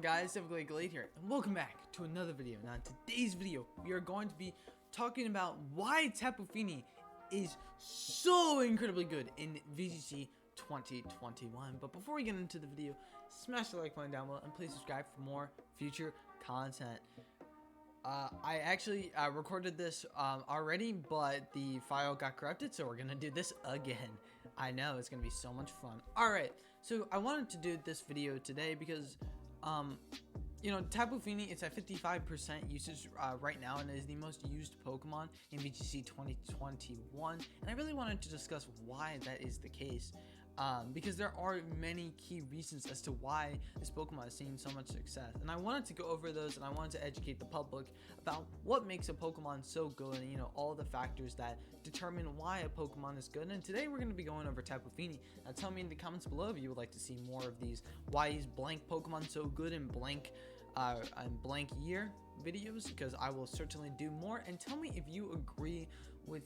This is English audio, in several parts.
Guys, recep here, and welcome back to another video. Now in today's video, we are going to be talking about why Tapu Fini is so incredibly good in VGC 2021. But before we get into the video, smash the like button down below and please subscribe for more future content. I actually recorded this already, but the file got corrupted, so we're gonna do this again. I know, it's gonna be so much fun. Alright, so I wanted to do this video today because you know, Tapu Fini, it's at 55% usage right now, and it is the most used Pokemon in VGC 2021. And I really wanted to discuss why that is the case, because there are many key reasons as to why this Pokemon is seeing so much success. And I wanted to go over those, and I wanted to educate the public about what makes a Pokemon so good, and you know, all the factors that determine why a Pokemon is good. And today we're going to be going over Tapu Fini. Now tell me in the comments below if you would like to see more of these why is blank Pokemon so good in blank year videos, because I will certainly do more. And tell me if you agree with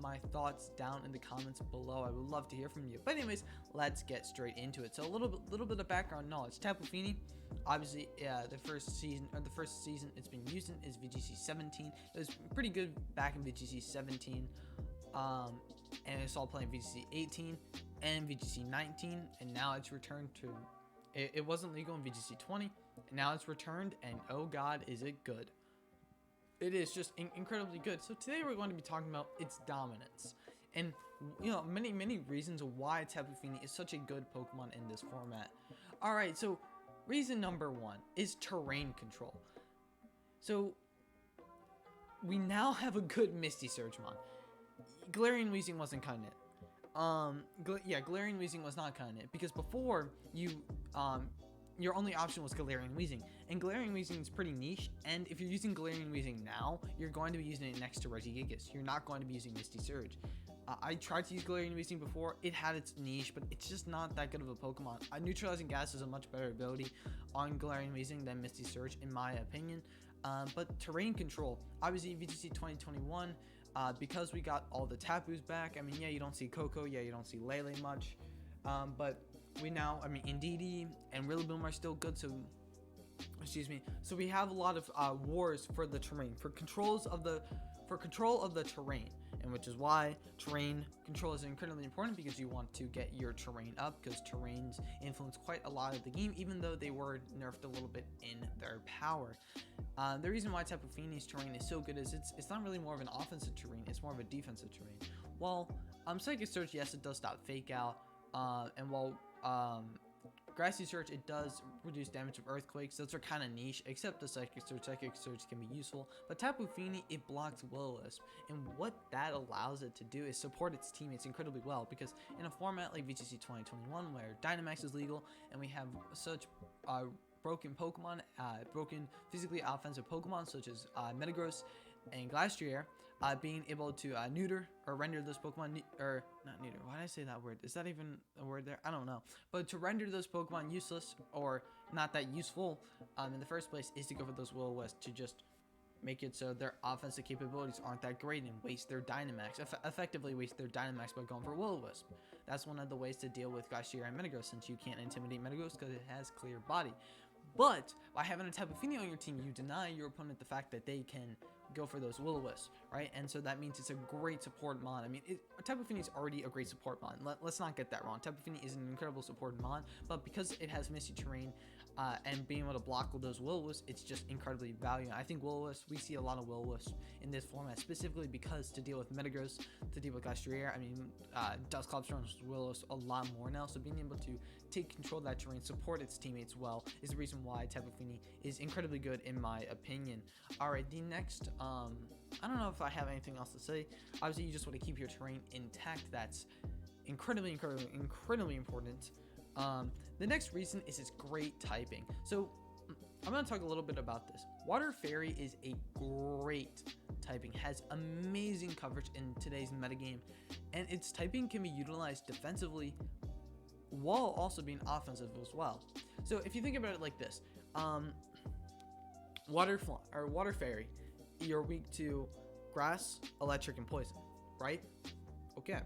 my thoughts down in the comments below. I would love to hear from you. But anyways, let's get straight into it. So a little bit of background knowledge. Tapu Fini, obviously, the first season it's been used in is VGC 17. It was pretty good back in VGC 17, and it's all playing VGC 18 and VGC 19, and now it's returned to. It wasn't legal in VGC 20, and now it's returned, and oh god, is it good. It is just incredibly good. So today we're going to be talking about its dominance, and you know, many reasons why Tapu Fini is such a good Pokemon in this format. Alright, so reason number one is terrain control. So we now have a good Misty Surge mon. Galarian Weezing wasn't cutting it. Galarian Weezing was not cutting it, because before your only option was Galarian Weezing, and Galarian Weezing is pretty niche, and if you're using Galarian Weezing now, you're going to be using it next to regieleki. You're not going to be using Misty Surge. I tried to use Galarian Weezing before. It had its niche, but it's just not that good of a Pokemon. Neutralizing Gas is a much better ability on Galarian Weezing than Misty Surge, in my opinion. But terrain control, obviously VGC 2021, because we got all the Tapus back. I mean, yeah, you don't see Coco, yeah, you don't see Lele much, but we now, I mean, Indeedee and Rillaboom are still good, so excuse me. So we have a lot of wars for the terrain, for control of the terrain, and which is why terrain control is incredibly important, because you want to get your terrain up, because terrains influence quite a lot of the game, even though they were nerfed a little bit in their power. The reason why Tapu Fini's terrain is so good is it's not really more of an offensive terrain, it's more of a defensive terrain. While Psychic Surge, yes, it does stop Fake Out, and while Grassy Surge, it does reduce damage of earthquakes. Those are kind of niche, except the Psychic Surge. Psychic Surge can be useful, but Tapu Fini, it blocks Will-O-Wisp, and what that allows it to do is support its teammates incredibly well, because in a format like VGC 2021, where Dynamax is legal, and we have such broken Pokemon, broken physically offensive Pokemon such as Metagross and Glastrier, being able to neuter or render those Pokemon, or not neuter, why did I say that word? Is that even a word there? I don't know. But to render those Pokemon useless or not that useful in the first place is to go for those Will-O-Wisp, to just make it so their offensive capabilities aren't that great and waste their Dynamax, effectively waste their Dynamax by going for Will-O-Wisp. That's one of the ways to deal with Glastrier and Metagross, since you can't intimidate Metagross because it has clear body. But by having a Tapu Fini on your team, you deny your opponent the fact that they can go for those Will-O-Wisp, right? And so that means it's a great support mon. I mean, Tapu Fini is already a great support mon. Let's not get that wrong. Tapu Fini is an incredible support mon, but because it has Misty Terrain and being able to block with those Will-O-Wisp, it's just incredibly valuable. I think Will-O-Wisp, we see a lot of Will-O-Wisp in this format, specifically because to deal with Metagross, to deal with Glastrier, I mean, Dusclops runs Will-O-Wisp a lot more now, so being able to take control of that terrain, support its teammates well, is the reason why Tapu Fini is incredibly good in my opinion. Alright, the next, I don't know if I have anything else to say. Obviously, you just want to keep your terrain intact. That's incredibly important. The next reason is its great typing. So I'm going to talk a little bit about this. Water Fairy is a great typing, has amazing coverage in today's metagame, and its typing can be utilized defensively while also being offensive as well. So if you think about it like this, Water Fairy, you're weak to grass, electric, and poison, right? Okay.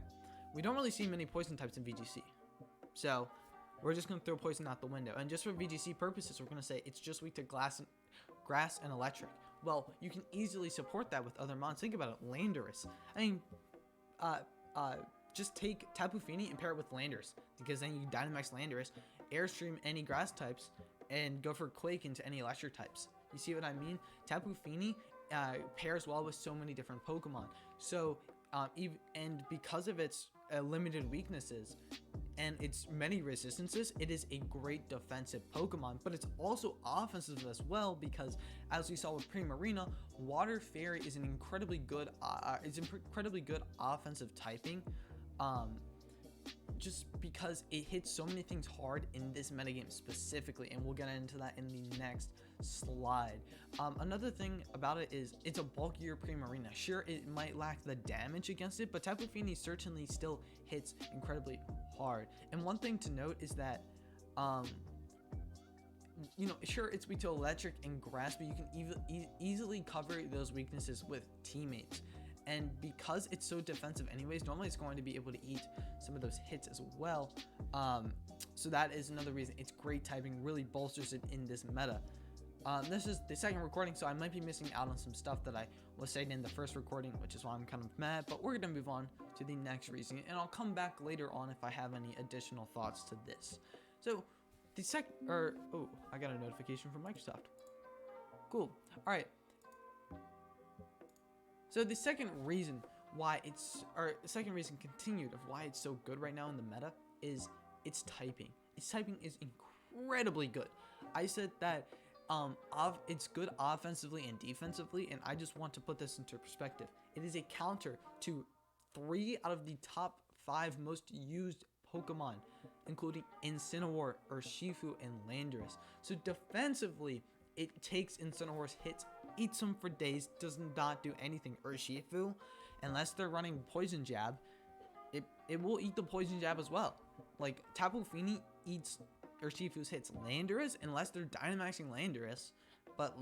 We don't really see many poison types in VGC. So we're just going to throw poison out the window. And just for VGC purposes, we're going to say it's just weak to grass and electric. Well, you can easily support that with other mons. Think about it, Landorus. I mean, just take Tapu Fini and pair it with Landorus, because then you dynamax Landorus, airstream any grass types, and go for Quake into any electric types. You see what I mean? Tapu Fini pairs well with so many different Pokemon. So, and because of its limited weaknesses and its many resistances, it is a great defensive Pokemon, but it's also offensive as well, because as we saw with Primarina, Water Fairy is an incredibly good offensive typing, just because it hits so many things hard in this metagame specifically, and we'll get into that in the next slide. Another thing about it is it's a bulkier Primarina. Sure, it might lack the damage against it, but Tapu Fini certainly still hits incredibly hard. And one thing to note is that, you know, sure, it's weak to electric and grass, but you can easily cover those weaknesses with teammates. And because it's so defensive anyways, normally it's going to be able to eat some of those hits as well. So that is another reason it's great typing, really bolsters it in this meta. This is the second recording, so I might be missing out on some stuff that I was saying in the first recording, which is why I'm kind of mad, but we're going to move on to the next reason, and I'll come back later on if I have any additional thoughts to this. So the oh, I got a notification from Microsoft. Cool. All right. So the second reason why the second reason continued of why it's so good right now in the meta is its typing. Its typing is incredibly good. I said that it's good offensively and defensively, and I just want to put this into perspective. It is a counter to 3 out of the top 5 most used Pokemon, including Incineroar, Urshifu, and Landorus. So defensively, it takes Incineroar's hits, eats them for days, does not do anything. Urshifu, unless they're running Poison Jab, it will eat the Poison Jab as well. Like, Tapu Fini eats Urshifu's hits. Landorus, unless they're Dynamaxing Landorus, but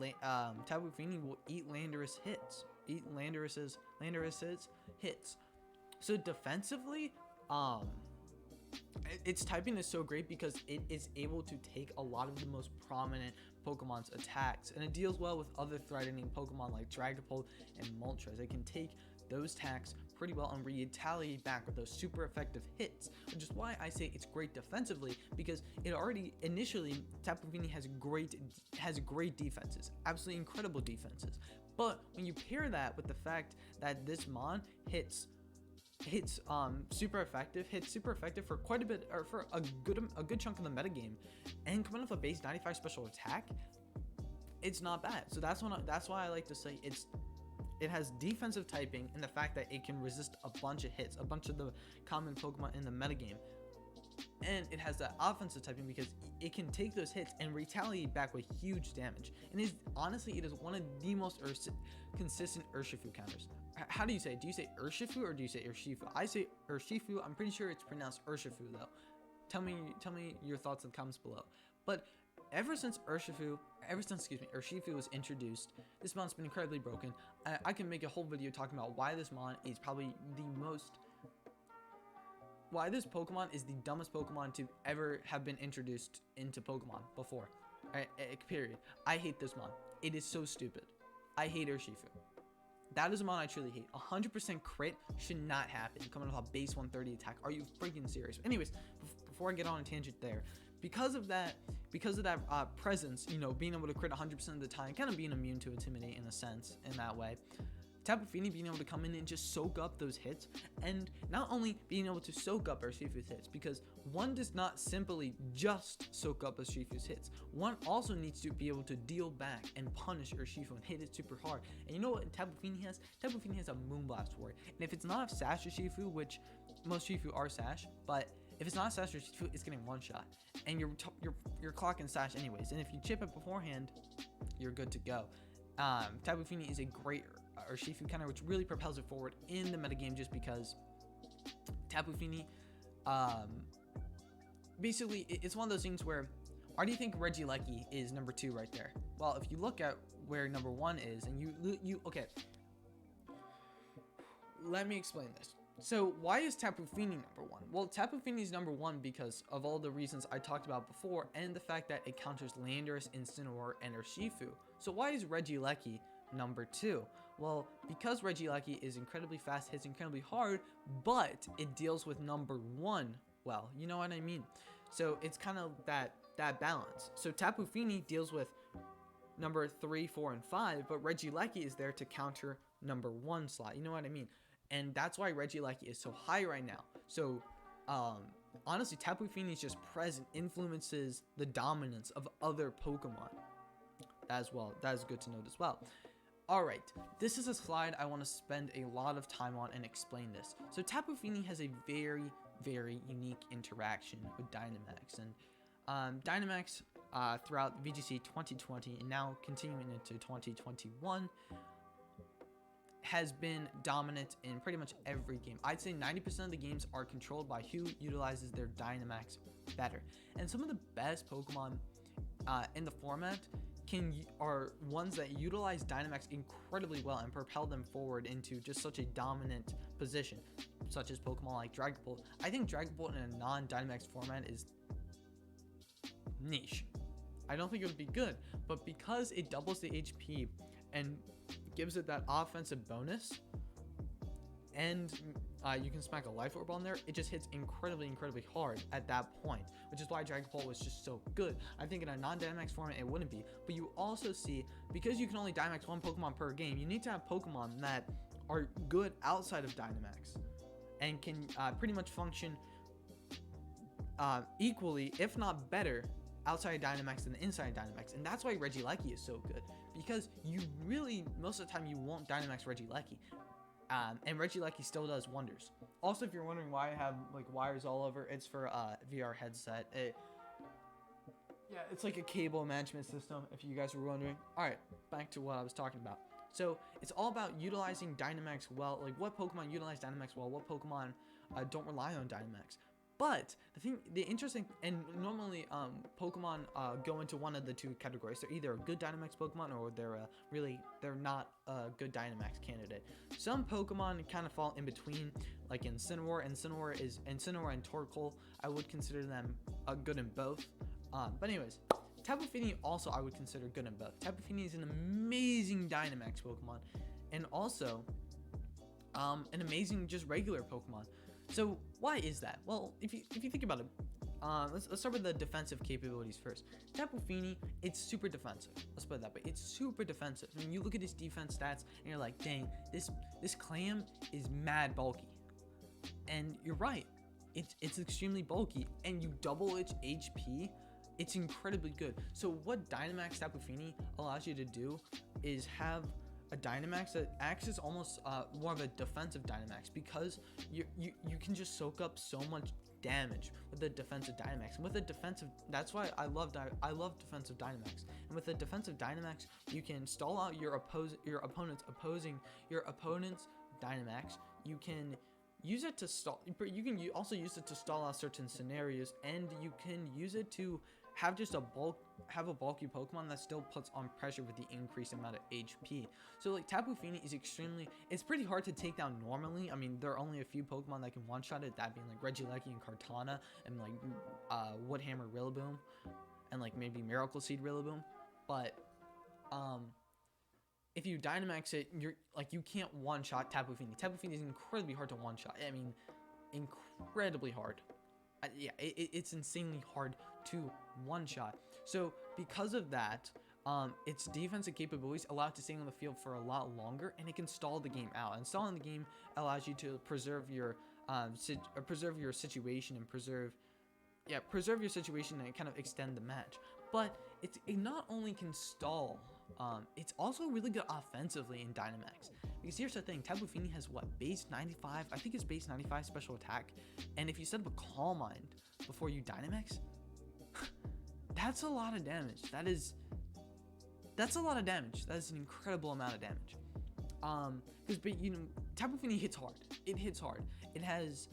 Tapu Fini will eat Landorus hits. Eat Landorus's hits. So defensively, its typing is so great because it is able to take a lot of the most prominent Pokemon's attacks, and it deals well with other threatening Pokemon like Dragapult and Moltres. It can take those attacks pretty well and retaliate back with those super effective hits, which is why I say it's great defensively, because it already initially Tapu Fini has great defenses, absolutely incredible defenses. But when you pair that with the fact that this mon hits super effective for quite a bit, or for a good chunk of the metagame, and coming off a base 95 special attack, it's not bad. So that's why I like to say it has defensive typing, and the fact that it can resist a bunch of hits, a bunch of the common Pokemon in the metagame. And it has that offensive typing because it can take those hits and retaliate back with huge damage. And it is one of the most consistent Urshifu counters. How do you say it? Do you say Urshifu or do you say Urshifu? I say Urshifu. I'm pretty sure it's pronounced Urshifu though. Tell me your thoughts in the comments below. But ever since Urshifu was introduced, this mon's been incredibly broken. I can make a whole video talking about why this mon is probably why this Pokemon is the dumbest Pokemon to ever have been introduced into Pokemon before. Period. I hate this mon. It is so stupid. I hate Urshifu. That is a mon I truly hate. 100% crit should not happen coming off a base 130 attack. Are you freaking serious? Anyways, before I get on a tangent there, because of that presence, you know, being able to crit 100% of the time, kind of being immune to Intimidate in a sense, in that way, Tapu Fini being able to come in and just soak up those hits, and not only being able to soak up Urshifu's hits, because one does not simply just soak up Urshifu's hits. One also needs to be able to deal back and punish Urshifu and hit it super hard. And you know what Tapu Fini has? Tapu Fini has a Moonblast for it. And if it's not a Sash Urshifu, which most Urshifu are Sash, but if it's not a Sash Urshifu, it's getting one shot. And you're clocking Sash anyways. And if you chip it beforehand, you're good to go. Tapu Fini is a great Urshifu counter, which really propels it forward in the metagame, just because Tapu Fini, basically, it's one of those things where, why do you think Regieleki is number 2 right there? Well, if you look at where number 1 is, and you okay, let me explain this. So why is Tapu Fini number one? Well, Tapu Fini is number one because of all the reasons I talked about before and the fact that it counters Landorus, Incineroar, and Urshifu. So why is Regieleki number two? Well, because Regieleki is incredibly fast, hits incredibly hard, but it deals with number one well. You know what I mean? So it's kind of that balance. So Tapu Fini deals with number 3, 4, and 5, but Regieleki is there to counter number 1 slot. You know what I mean? And that's why Regieleki is so high right now. So, honestly, Tapu Fini's just present influences the dominance of other Pokemon as well. That is good to note as well. Alright, this is a slide I want to spend a lot of time on and explain this. So Tapu Fini has a very, very unique interaction with Dynamax. And Dynamax, throughout VGC 2020 and now continuing into 2021, has been dominant in pretty much every game. I'd say 90% of the games are controlled by who utilizes their Dynamax better. And some of the best Pokemon in the format are ones that utilize Dynamax incredibly well and propel them forward into just such a dominant position, such as Pokemon like Dragapult. I think Dragapult in a non-Dynamax format is niche. I don't think it would be good, but because it doubles the HP and gives it that offensive bonus, and you can smack a Life Orb on there, it just hits incredibly hard at that point, which is why Dragapult was just so good. I think in a non-Dynamax format it wouldn't be, but you also see, because you can only Dynamax one Pokemon per game, you need to have Pokemon that are good outside of Dynamax and can pretty much function equally, if not better, outside Dynamax than inside Dynamax. And that's why Regieleki is so good, because you really, most of the time, you won't Dynamax Regieleki. And Regieleki still does wonders. Also, if you're wondering why I have like wires all over, it's for VR headset. Yeah, it's like a cable management system, if you guys were wondering. Alright, back to what I was talking about. So it's all about utilizing Dynamax well, like what Pokemon utilize Dynamax well, what Pokemon don't rely on Dynamax. But the interesting, and normally Pokemon go into one of the two categories. They're either a good Dynamax Pokemon or they're not a good Dynamax candidate. Some Pokemon kind of fall in between, like Incineroar. Incineroar and Torkoal, I would consider them good in both. But anyways, Tapu Fini also I would consider good in both. Tapu Fini is an amazing Dynamax Pokemon, and also an amazing just regular Pokemon. So why is that? Well, if you think about it, let's start with the defensive capabilities first. Tapu Fini, it's super defensive. Let's put it that way. It's super defensive. I mean, you look at his defense stats and you're like, dang, this clam is mad bulky. And you're right. It's extremely bulky, and you double its HP. It's incredibly good. So what Dynamax Tapu Fini allows you to do is have a Dynamax that acts as almost more of a defensive Dynamax, because you can just soak up so much damage with the defensive Dynamax. And with a defensive, that's why I love defensive Dynamax. And with a defensive Dynamax, you can stall out your opponent's Dynamax. You can use it to stall. You can also use it to stall out certain scenarios, and you can use it to have just a bulky Pokemon that still puts on pressure with the increased amount of HP. So like Tapu Fini is it's pretty hard to take down normally. I mean, there are only a few Pokemon that can one-shot it, that being like Regieleki and Kartana, and like Woodhammer Rillaboom, and like maybe Miracle Seed Rillaboom. But if you Dynamax it, you can't one-shot Tapu Fini. Tapu Fini is incredibly hard to one-shot. I mean, incredibly hard. It's insanely hard to one-shot. So because of that, its defensive capabilities allow it to stay on the field for a lot longer, and it can stall the game out. And stalling the game allows you to preserve your situation and preserve your situation and kind of extend the match. But it not only can stall, it's also really good offensively in Dynamax. Because here's the thing, Tapu Fini has what, base 95? I think it's base 95 special attack. And if you set up a Calm Mind before you Dynamax, that's a lot of damage. That's a lot of damage. That is an incredible amount of damage. Because Tapu Fini hits hard. It hits hard. It has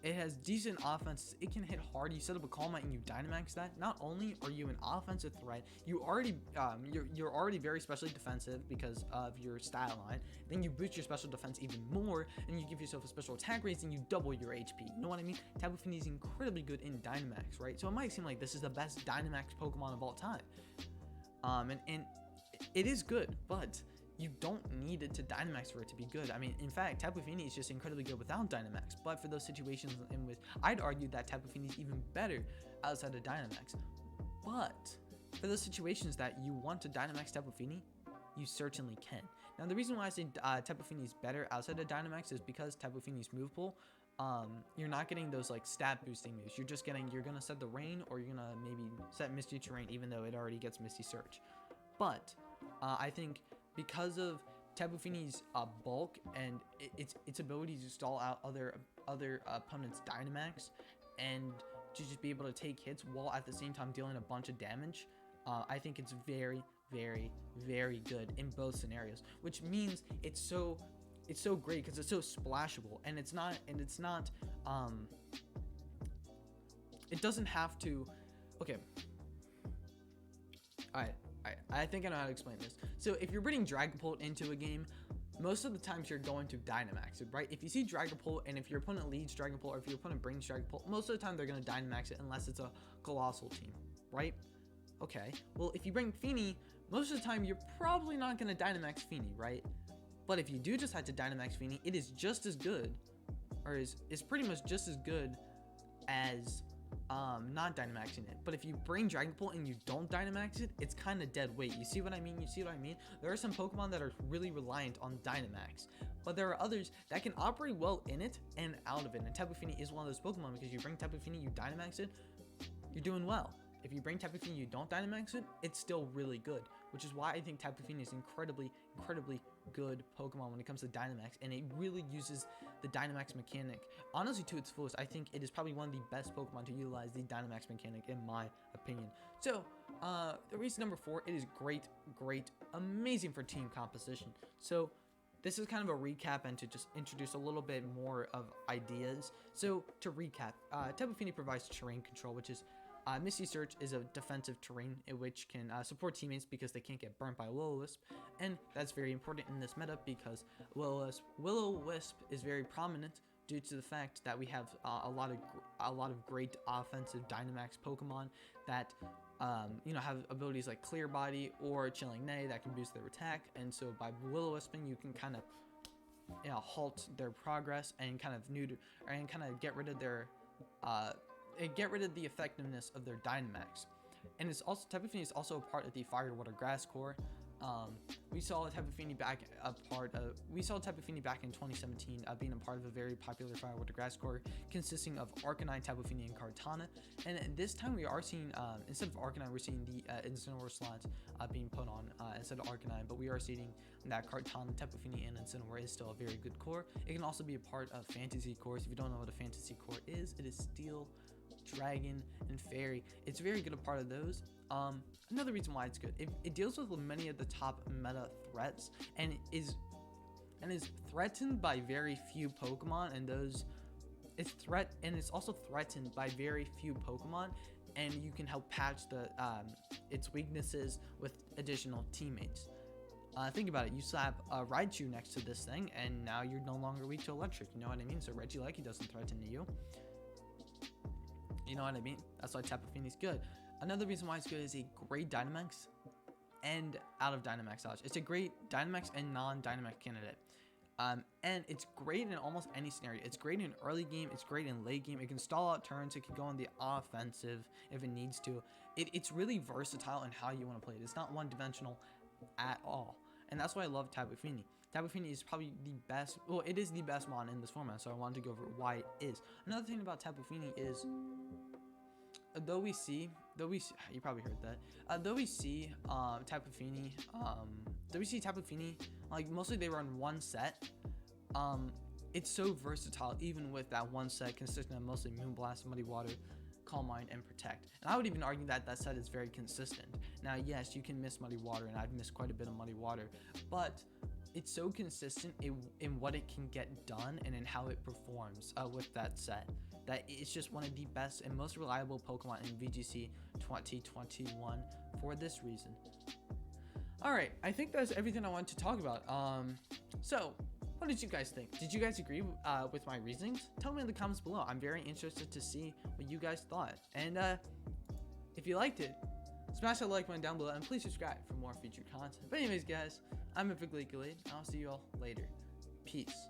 It has decent offense. It can hit hard. You set up a Calm Mind and you dynamax that. Not only are you an offensive threat, you're already very specially defensive because of your style line. Then you boost your special defense even more, and you give yourself a special attack raise, and you double your HP. You know what I mean? Tapu Fini is incredibly good in Dynamax, right? So it might seem like this is the best Dynamax Pokemon of all time. And it is good, but you don't need it to Dynamax for it to be good. I mean, in fact, Tapu Fini is just incredibly good without Dynamax. But for those situations in which I'd argue that Tapu Fini is even better outside of Dynamax. But for those situations that you want to Dynamax Tapu Fini, you certainly can. Now, the reason why I say Tapu Fini is better outside of Dynamax is because Tapu Fini's move pool, you're not getting those like stat boosting moves. You're gonna set the rain, or you're gonna maybe set Misty Terrain, even though it already gets Misty Search. But I think because of Tapu Fini's bulk and its ability to stall out other opponents' Dynamax and to just be able to take hits while at the same time dealing a bunch of damage, I think it's very, very, very good in both scenarios. Which means it's so great because it's so splashable, and it doesn't have to. Okay. Alright, I think I know how to explain this. So if you're bringing Dragapult into a game, most of the times you're going to Dynamax it, right? If you see Dragapult, and if your opponent leads Dragapult, or if your opponent brings Dragapult, most of the time they're going to Dynamax it unless it's a Colossal team, right? Okay, well, if you bring Fini, most of the time you're probably not going to Dynamax Fini, right? But if you do decide to Dynamax Fini, it is just as good, or is pretty much just as good as not Dynamaxing it. But if you bring Dragapult and you don't Dynamax it, it's kind of dead weight. You see what I mean? There are some Pokemon that are really reliant on Dynamax, but there are others that can operate well in it and out of it. And Tapu Fini is one of those Pokemon, because you bring Tapu Fini, you Dynamax it, you're doing well. If you bring Tapu Fini, you don't Dynamax it, it's still really good, which is why I think Tapu Fini is incredibly good Pokemon when it comes to Dynamax, and it really uses the Dynamax mechanic, honestly, to its fullest. I think it is probably one of the best Pokemon to utilize the Dynamax mechanic, in my opinion. So, the reason number 4, it is great, amazing for team composition. So, this is kind of a recap and to just introduce a little bit more of ideas. So, to recap, Tapu Fini provides terrain control, which is Misty Search is a defensive terrain in which can support teammates because they can't get burnt by Will-O-Wisp, and that's very important in this meta because Will-O-Wisp is very prominent due to the fact that we have a lot of great offensive Dynamax Pokemon that have abilities like Clear Body or Chilling Neigh that can boost their attack, and so by Will-O-Wisping you can kind of halt their progress and kind of get rid of their the effectiveness of their Dynamax. And it's also, Tapu Fini is also a part of the Fire, Water, Grass core. We saw Tapu Fini back in 2017 being a part of a very popular Fire, Water, Grass core consisting of Arcanine, Tapu Fini, and Kartana. And this time we are seeing, instead of Arcanine, we're seeing the Incineroar slots being put on instead of Arcanine, but we are seeing that Kartana, Tapu Fini, and Incineroar is still a very good core. It can also be a part of fantasy cores. If you don't know what a fantasy core is, it is Steel, Dragon, and Fairy. It's very good a part of those. Another reason why it's good, it deals with many of the top meta threats and is threatened by very few Pokemon, and it's also threatened by very few Pokemon, and you can help patch its weaknesses with additional teammates. Think about it, you slap a Raichu next to this thing and now you're no longer weak to electric, you know what I mean? So Regieleki doesn't threaten you. You know what I mean? That's why Tapu Fini is good. Another reason why it's good is a great Dynamax and out of Dynamax dodge. It's a great Dynamax and non-Dynamax candidate. And it's great in almost any scenario. It's great in early game. It's great in late game. It can stall out turns. It can go on the offensive if it needs to. It's really versatile in how you want to play it. It's not one-dimensional at all. And that's why I love Tapu Fini. Tapu Fini is probably the best. Well, it is the best mon in this format, so I wanted to go over why it is. Another thing about Tapu Fini is, though we see, you probably heard that. Though we see Tapu Fini, like mostly they run one set. It's so versatile, even with that one set consisting of mostly Moonblast, Muddy Water, Calm Mind, and Protect. And I would even argue that that set is very consistent. Now, yes, you can miss Muddy Water, and I've missed quite a bit of Muddy Water, but it's so consistent in what it can get done and in how it performs with that set. that it's just one of the best and most reliable Pokemon in VGC 2021 for this reason. Alright, I think that's everything I wanted to talk about. So, what did you guys think? Did you guys agree with my reasonings? Tell me in the comments below. I'm very interested to see what you guys thought. And if you liked it, smash that like button down below and please subscribe for more future content. But anyways, guys, I'm a VGC. I'll see you all later. Peace.